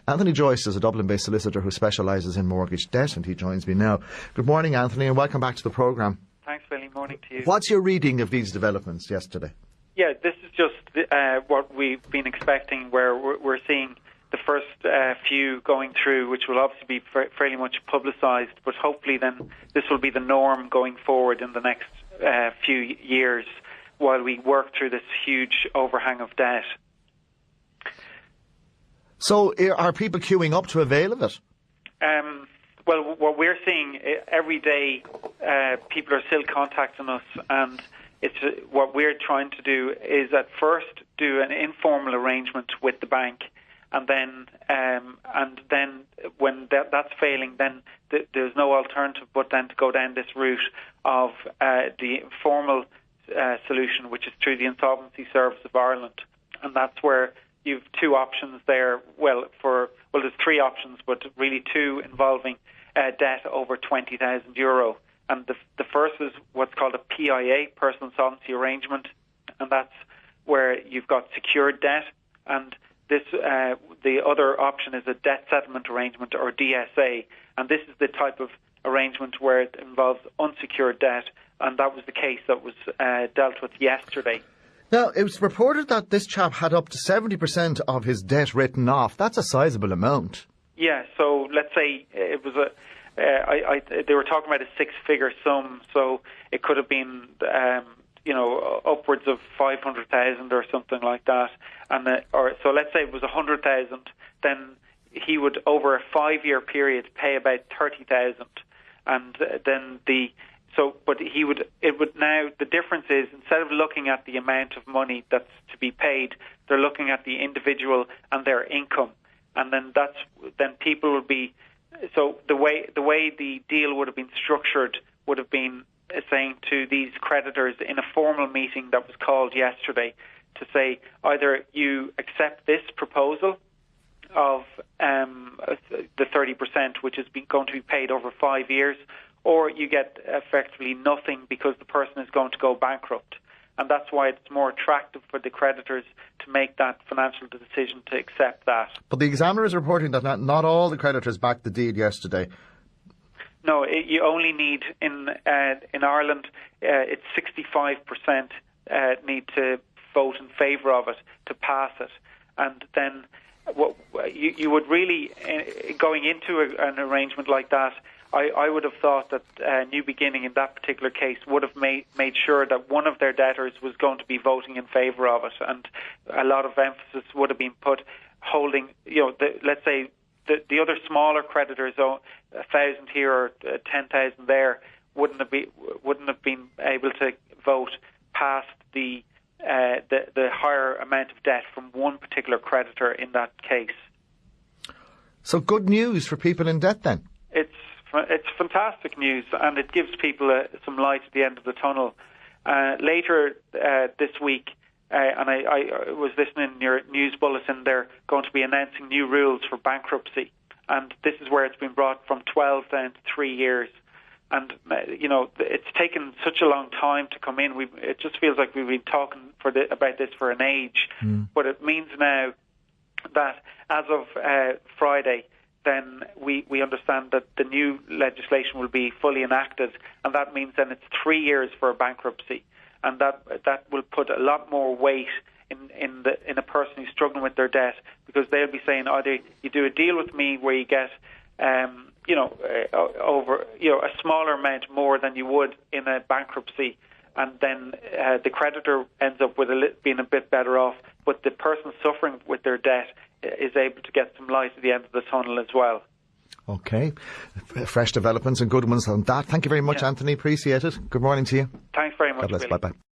Anthony Joyce is a Dublin-based solicitor who specialises in mortgage debt, and he joins me now. Good morning, Anthony, and welcome back to the programme. Thanks, Billy. Morning to you. What's your reading of these developments yesterday? Yeah, this is just what we've been expecting, where we're seeing the first few going through, which will obviously be fairly much publicised, but hopefully then this will be the norm going forward in the next few years while we work through this huge overhang of debt. So are people queuing up to avail of it? Well, what we're seeing every day, people are still contacting us, and it's what we're trying to do is at first do an informal arrangement with the bank, and then when that's failing, then there's no alternative but then to go down this route of the formal solution, which is through the Insolvency Service of Ireland, and that's where you've two options there. Well, there's three options, but really two involving debt over €20,000. And the first is what's called a PIA, Personal Insolvency Arrangement, and that's where you've got secured debt. And this, the other option is a Debt Settlement Arrangement, or DSA, and this is the type of arrangement where it involves unsecured debt, and that was the case that was dealt with yesterday. Now, it was reported that this chap had up to 70% of his debt written off. That's a sizable amount. Yeah, so let's say it was they were talking about a six-figure sum, so it could have been, upwards of 500,000 or something like that. So let's say it was 100,000, then he would, over a 5-year period, pay about 30,000, and then the difference is, instead of looking at the amount of money that's to be paid, they're looking at the individual and their income, and then people would be. So the way the deal would have been structured would have been saying to these creditors in a formal meeting that was called yesterday to say, either you accept this proposal of the 30%, which is going to be paid over 5 years, or you get effectively nothing because the person is going to go bankrupt. And that's why it's more attractive for the creditors to make that financial decision to accept that. But the Examiner is reporting that not all the creditors backed the deal yesterday. No, you only need, in Ireland, it's 65% need to vote in favour of it to pass it. And then you would really, going into an arrangement like that, I would have thought that New Beginning in that particular case would have made sure that one of their debtors was going to be voting in favour of it, and a lot of emphasis would have been put holding, let's say the other smaller creditors, 1,000 here or 10,000 there, wouldn't have been able to vote past the higher amount of debt from one particular creditor in that case. So good news for people in debt then? It's fantastic news, and it gives people some light at the end of the tunnel. Later this week, and I was listening in your news bulletin, they're going to be announcing new rules for bankruptcy, and this is where it's been brought from 12 down to 3 years. And it's taken such a long time to come in. It just feels like we've been talking about this for an age. But it means now that as of Friday, then we understand that the new legislation will be fully enacted, and that means then it's 3 years for a bankruptcy, and that will put a lot more weight in a person who's struggling with their debt, because they'll be saying, either you do a deal with me where you get over a smaller amount more than you would in a bankruptcy, and then the creditor ends up with being a bit better off, but the person suffering with their debt is able to get some light at the end of the tunnel as well. Okay. Fresh developments and good ones on that. Thank you very much, Anthony. Appreciate it. Good morning to you. Thanks very much, God bless. Billy. Bye-bye.